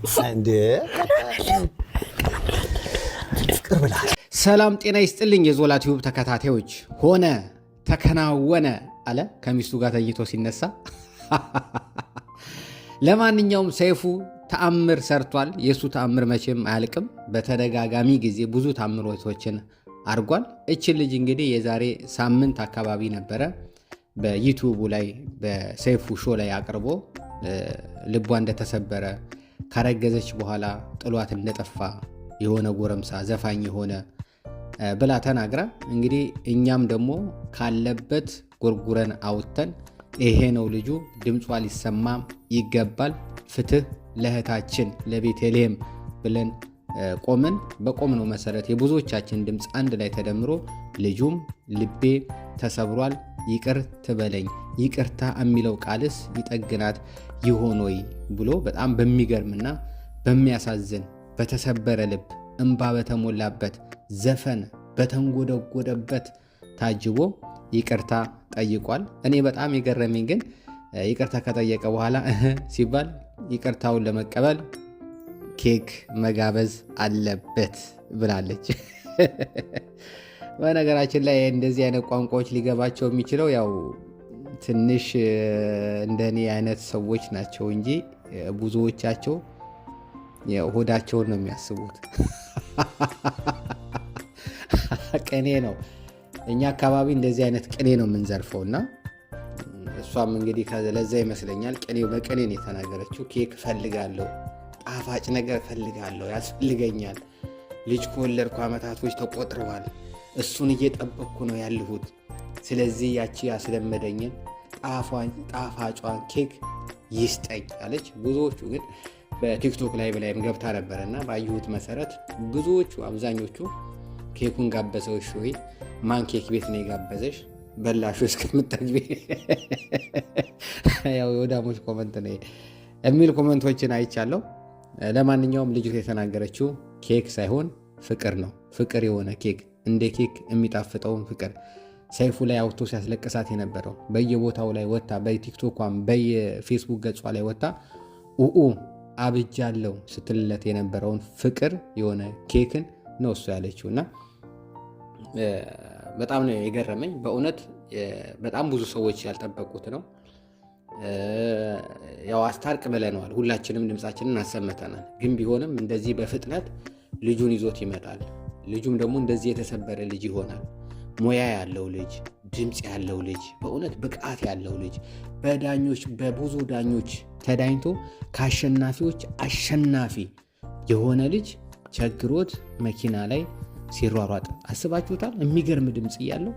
እንዴ ፍቅር ብላል። ሰላም ጤና ይስጥልኝ የዞላ ቲዩብ ተከታታዮች። ሆነ ተከናወነ አለ ከሚስቱ ጋር ተኝቶ ሲነሳ። ለማንኛውም ሰይፉ ተአምር ሰርቷል። የእሱ ተአምር መቼም አያልቅም። በተደጋጋሚ ጊዜ ብዙ ተአምሮቶችን አድርጓል። እችን ልጅ እንግዲህ የዛሬ ሳምንት አካባቢ ነበረ በዩቲዩቡ ላይ በሰይፉ ሾ ላይ አቅርቦ ልቧ እንደተሰበረ ካረገዘች በኋላ ጥሏት እንደጠፋ የሆነ ጎረምሳ ዘፋኝ የሆነ ብላ ተናግራ እንግዲህ እኛም ደግሞ ካለበት ጎርጉረን አውጥተን ይሄ ነው ልጁ፣ ድምጿ ሊሰማ ይገባል፣ ፍትህ ለእህታችን ለቤተልሔም ብለን ቆምን። በቆምነው መሰረት የብዙዎቻችን ድምፅ አንድ ላይ ተደምሮ ልጁም ልቤ ተሰብሯል፣ ይቅር ትበለኝ፣ ይቅርታ የሚለው ቃልስ ይጠግናት ይሆን ወይ ብሎ በጣም በሚገርምና በሚያሳዝን በተሰበረ ልብ እንባ በተሞላበት ዘፈን በተንጎደጎደበት ታጅቦ ይቅርታ ጠይቋል። እኔ በጣም የገረመኝ ግን ይቅርታ ከጠየቀ በኋላ ሲባል ይቅርታውን ለመቀበል ኬክ መጋበዝ አለበት ብላለች። በነገራችን ላይ እንደዚህ አይነት ቋንቋዎች ሊገባቸው የሚችለው ያው ትንሽ እንደኔ አይነት ሰዎች ናቸው እንጂ ብዙዎቻቸው ሆዳቸውን ነው የሚያስቡት። ቅኔ ነው። እኛ አካባቢ እንደዚህ አይነት ቅኔ ነው የምንዘርፈው እና እሷም እንግዲህ ለዛ ይመስለኛል በቅኔ ነው የተናገረችው። ኬክ ፈልጋለሁ፣ ጣፋጭ ነገር ፈልጋለሁ፣ ያስፈልገኛል። ልጅ ከወለድኩ ዓመታቶች ተቆጥረዋል። እሱን እየጠበቅኩ ነው ያለሁት። ስለዚህ ያቺ ያስለመደኝን ጣፋጯን ኬክ ይስጠኝ አለች። ብዙዎቹ ግን በቲክቶክ ላይ በላይም ገብታ ነበረና ባየሁት መሰረት ብዙዎቹ አብዛኞቹ ኬኩን ጋበዘውሽ ወይ? ማን ኬክ ቤት ነው የጋበዘሽ? በላሹ እስከምጠግቢ ያው የወዳሞች ኮመንት ነው የሚል ኮመንቶችን አይቻለሁ። ለማንኛውም ልጅቱ የተናገረችው ኬክ ሳይሆን ፍቅር ነው። ፍቅር የሆነ ኬክ፣ እንደ ኬክ የሚጣፍጠውን ፍቅር ሰይፉ ላይ አውቶ ሲያስለቅሳት የነበረው በየቦታው ላይ ወጣ፣ በቲክቶኳም በየፌስቡክ ገጿ ላይ ወጣ ኡኡ አብጃለው ስትልለት የነበረውን ፍቅር የሆነ ኬክን ነው እሱ ያለችው እና በጣም ነው የገረመኝ በእውነት። በጣም ብዙ ሰዎች ያልጠበቁት ነው። ያው አስታርቅ ብለነዋል፣ ሁላችንም ድምፃችንን አሰምተናል። ግን ቢሆንም እንደዚህ በፍጥነት ልጁን ይዞት ይመጣል። ልጁም ደግሞ እንደዚህ የተሰበረ ልጅ ይሆናል። ሙያ ያለው ልጅ፣ ድምፅ ያለው ልጅ፣ በእውነት ብቃት ያለው ልጅ፣ በብዙ ዳኞች ተዳኝቶ ከአሸናፊዎች አሸናፊ የሆነ ልጅ ቸግሮት መኪና ላይ ሲሯሯጥ አስባችሁታል? የሚገርም ድምፅ እያለው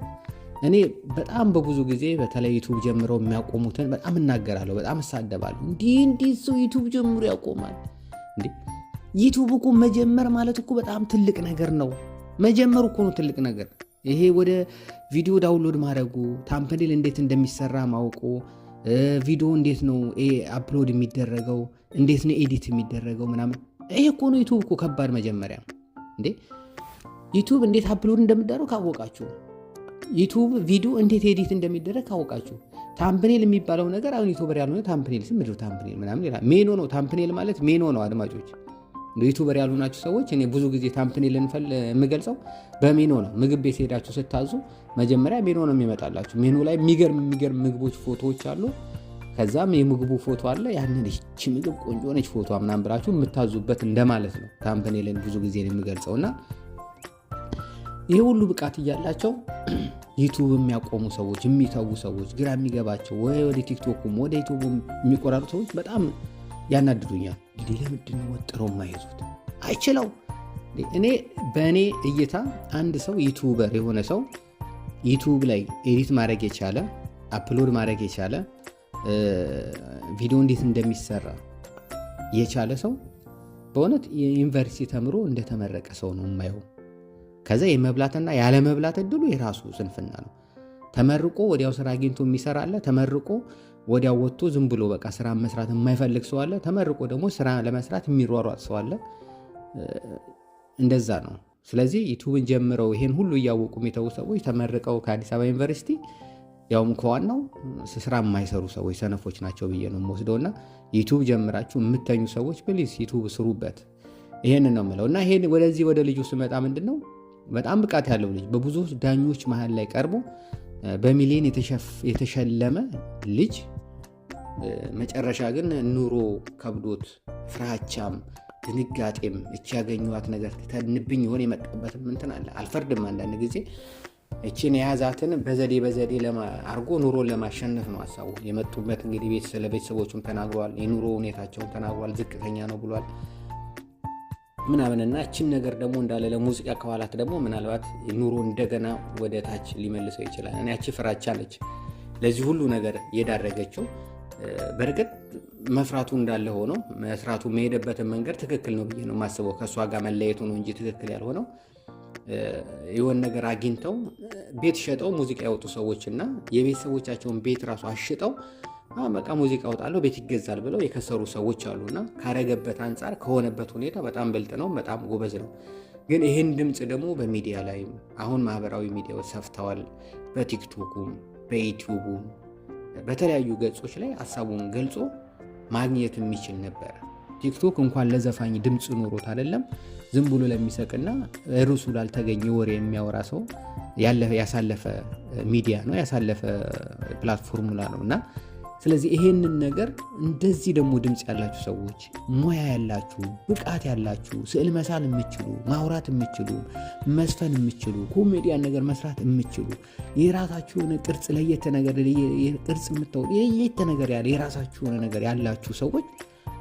እኔ በጣም በብዙ ጊዜ በተለይ ዩቱብ ጀምረው የሚያቆሙትን በጣም እናገራለሁ፣ በጣም እሳደባለሁ። እንዲህ ሰው ዩቱብ ጀምሮ ያቆማል እንዴ? ዩቱብ እኮ መጀመር ማለት እኮ በጣም ትልቅ ነገር ነው። መጀመሩ እኮ ነው ትልቅ ነገር። ይሄ ወደ ቪዲዮ ዳውንሎድ ማድረጉ፣ ታምፕኔል እንዴት እንደሚሰራ ማውቁ፣ ቪዲዮ እንዴት ነው አፕሎድ የሚደረገው፣ እንዴት ነው ኤዲት የሚደረገው ምናምን፣ ይሄ እኮ ነው ዩቱብ እኮ ከባድ መጀመሪያ እንዴ። ዩቱብ እንዴት አፕሎድ እንደሚደረግ ካወቃችሁ፣ ዩቱብ ቪዲዮ እንዴት ኤዲት እንደሚደረግ ካወቃችሁ፣ ታምፕኔል የሚባለው ነገር አሁን ዩቱበር ያልሆነ ታምፕኔል ምድር ታምፕኔል ምናምን ይላል። ሜኖ ነው ታምፕኔል ማለት ሜኖ ነው። አድማጮች ዩቱበር ያልሆናችሁ ሰዎች እኔ ብዙ ጊዜ ታምፕኔል የምገልጸው በሜኖ ነው። ምግብ ቤት ሄዳችሁ ስታዙ መጀመሪያ ሜኖ ነው የሚመጣላችሁ። ሜኖ ላይ የሚገርም ምግቦች ፎቶዎች አሉ። ከዛም የምግቡ ፎቶ አለ። ያንን እቺ ምግብ ቆንጆ ነች ፎቶ ምናምን ብላችሁ የምታዙበት እንደማለት ነው። ታምፕኔልን ብዙ ጊዜ ነው የሚገልጸውና ይሄ ሁሉ ብቃት እያላቸው ዩቱብ የሚያቆሙ ሰዎች፣ የሚተዉ ሰዎች፣ ግራ የሚገባቸው ወደ ቲክቶኩም ወደ ዩቱብ የሚቆራሩ ሰዎች በጣም ያናድዱኛል። እንግዲህ ለምንድን ነው ወጥረው የማይዙት? አይችለው። በእኔ እይታ አንድ ሰው ዩቱበር የሆነ ሰው ዩቱብ ላይ ኤዲት ማድረግ የቻለ አፕሎድ ማድረግ የቻለ ቪዲዮ እንዴት እንደሚሰራ የቻለ ሰው በእውነት የዩኒቨርሲቲ ተምሮ እንደተመረቀ ሰው ነው የማየው። ከዛ የመብላትና ያለ መብላት እድሉ የራሱ ስንፍና ነው። ተመርቆ ወዲያው ስራ አግኝቶ የሚሰራ አለ። ተመርቆ ወዲያው ወጥቶ ዝም ብሎ በቃ ስራ መስራት የማይፈልግ ሰው አለ። ተመርቆ ደግሞ ስራ ለመስራት የሚሯሯጥ ሰው አለ። እንደዛ ነው። ስለዚህ ዩቱብን ጀምረው ይሄን ሁሉ እያወቁ የሚተዉ ሰዎች ተመርቀው ከአዲስ አበባ ዩኒቨርሲቲ ያውም ከዋናው ስራ የማይሰሩ ሰዎች ሰነፎች ናቸው ብዬ ነው የምወስደውና ዩቱብ ጀምራችሁ የምተኙ ሰዎች ፕሊዝ ዩቱብ ስሩበት። ይሄንን ነው የምለው እና ይሄን ወደዚህ ወደ ልጁ ስመጣ ምንድን ነው በጣም ብቃት ያለው ልጅ በብዙ ዳኞች መሀል ላይ ቀርቦ በሚሊዮን የተሸለመ ልጅ መጨረሻ ግን ኑሮ ከብዶት ፍራቻም ድንጋጤም እቺ ያገኘኋት ነገር ተንብኝ ይሆን የመጣበትም እንትን አለ። አልፈርድም። አንዳንድ ጊዜ እቺን የያዛትን በዘዴ አርጎ ኑሮን ለማሸነፍ ነው ሀሳቡ የመጡበት። እንግዲህ ስለ ቤተሰቦቹም ተናግሯል፣ የኑሮ ሁኔታቸውን ተናግሯል። ዝቅተኛ ነው ብሏል ምናምንና እችን ነገር ደግሞ እንዳለ ለሙዚቃ ከኋላት ደግሞ ምናልባት ኑሮ እንደገና ወደ ታች ሊመልሰው ይችላል። እና ያቺ ፍራቻ ነች ለዚህ ሁሉ ነገር የዳረገችው። በርግጥ መፍራቱ እንዳለ ሆኖ መስራቱ መሄደበትን መንገድ ትክክል ነው ብዬ ነው የማስበው። ከእሷ ጋር መለየቱ ነው እንጂ ትክክል ያልሆነው የሆነ ነገር አግኝተው ቤት ሸጠው ሙዚቃ ያወጡ ሰዎችና የቤተሰቦቻቸውን ቤት ራሱ አሽጠው በቃ ሙዚቃ አወጣለሁ ቤት ይገዛል ብለው የከሰሩ ሰዎች አሉና ካረገበት አንጻር ከሆነበት ሁኔታ በጣም በልጥ ነው፣ በጣም ጎበዝ ነው። ግን ይህን ድምፅ ደግሞ በሚዲያ ላይ አሁን ማህበራዊ ሚዲያዎች ሰፍተዋል። በቲክቶኩም በዩቲዩቡም በተለያዩ ገጾች ላይ ሀሳቡን ገልጾ ማግኘት የሚችል ነበር። ቲክቶክ እንኳን ለዘፋኝ ድምፅ ኖሮት አይደለም ዝም ብሎ ለሚሰቅና ርዕሱ ላልተገኘ ወሬ የሚያወራ ሰው ያሳለፈ ሚዲያ ነው፣ ያሳለፈ ፕላትፎርሙላ ነው እና ስለዚህ ይሄንን ነገር እንደዚህ ደግሞ ድምፅ ያላችሁ ሰዎች፣ ሙያ ያላችሁ፣ ብቃት ያላችሁ፣ ስዕል መሳል የምችሉ፣ ማውራት የምችሉ፣ መስፈን የምችሉ፣ ኮሜዲያን ነገር መስራት የምችሉ፣ የራሳችሁ የሆነ ቅርጽ ለየት ነገር ቅርጽ የምታወጡ ለየት ነገር ያለ የራሳችሁ የሆነ ነገር ያላችሁ ሰዎች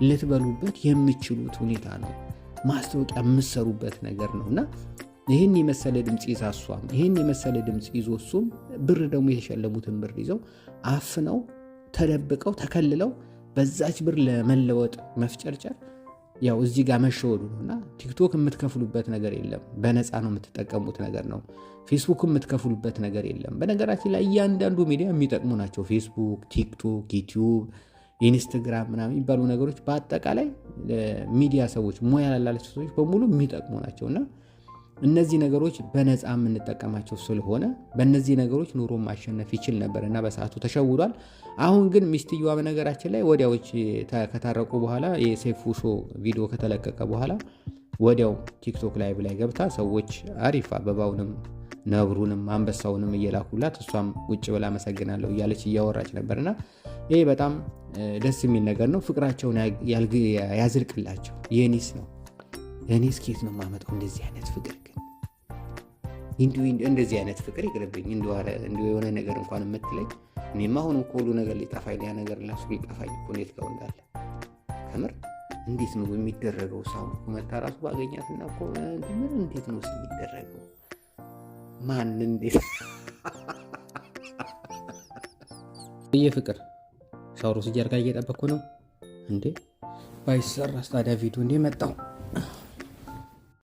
ልትበሉበት የምችሉት ሁኔታ ነው። ማስታወቂያ የምትሰሩበት ነገር ነው እና ይህን የመሰለ ድምፅ ይዛ እሷም ይህን የመሰለ ድምፅ ይዞ እሱም ብር ደግሞ የተሸለሙትን ብር ይዘው አፍነው ተደብቀው ተከልለው በዛች ብር ለመለወጥ መፍጨርጨር ያው እዚህ ጋር መሸወዱ ነውና ቲክቶክ የምትከፍሉበት ነገር የለም፣ በነፃ ነው የምትጠቀሙት ነገር ነው። ፌስቡክ የምትከፍሉበት ነገር የለም። በነገራችን ላይ እያንዳንዱ ሚዲያ የሚጠቅሙ ናቸው። ፌስቡክ፣ ቲክቶክ፣ ዩቲዩብ፣ ኢንስታግራም ምናምን የሚባሉ ነገሮች በአጠቃላይ ሚዲያ ሰዎች ሙያ ላላቸው ሰዎች በሙሉ የሚጠቅሙ ናቸውና እነዚህ ነገሮች በነፃ የምንጠቀማቸው ስለሆነ በእነዚህ ነገሮች ኑሮ ማሸነፍ ይችል ነበር እና በሰዓቱ ተሸውዷል። አሁን ግን ሚስትየዋ በነገራችን ላይ ወዲያዎች ከታረቁ በኋላ የሴፉ ሾ ቪዲዮ ከተለቀቀ በኋላ ወዲያው ቲክቶክ ላይቭ ላይ ገብታ ሰዎች አሪፍ አበባውንም ነብሩንም አንበሳውንም እየላኩላት እሷም ውጭ ብላ አመሰግናለሁ እያለች እያወራች ነበርና ይሄ በጣም ደስ የሚል ነገር ነው። ፍቅራቸውን ያዝልቅላቸው። የኔስ ነው እኔስ ኬት ነው የማመጣው እንደዚህ አይነት ፍቅር ግን እንደዚህ አይነት ፍቅር ይቅርብኝ። እንዲሁ የሆነ ነገር እንኳን የምትለኝ እኔማ አሁን ሁሉ ነገር ሊጠፋኝ ያ ነገር ላሱ ሊጠፋኝ እኮ እንዴት ጋር እንዳለ ከምር እንዴት ነው የሚደረገው? ሰው መታ ራሱ ባገኛትና እኮ ምን እንዴት ነው የሚደረገው? ማን እንዴት ፍቅር ሻውሮ ሲጀርጋ እየጠበቅኩ ነው እንዴ ባይሰራስ ታዲያ ቪዲዮ እንዴ መጣው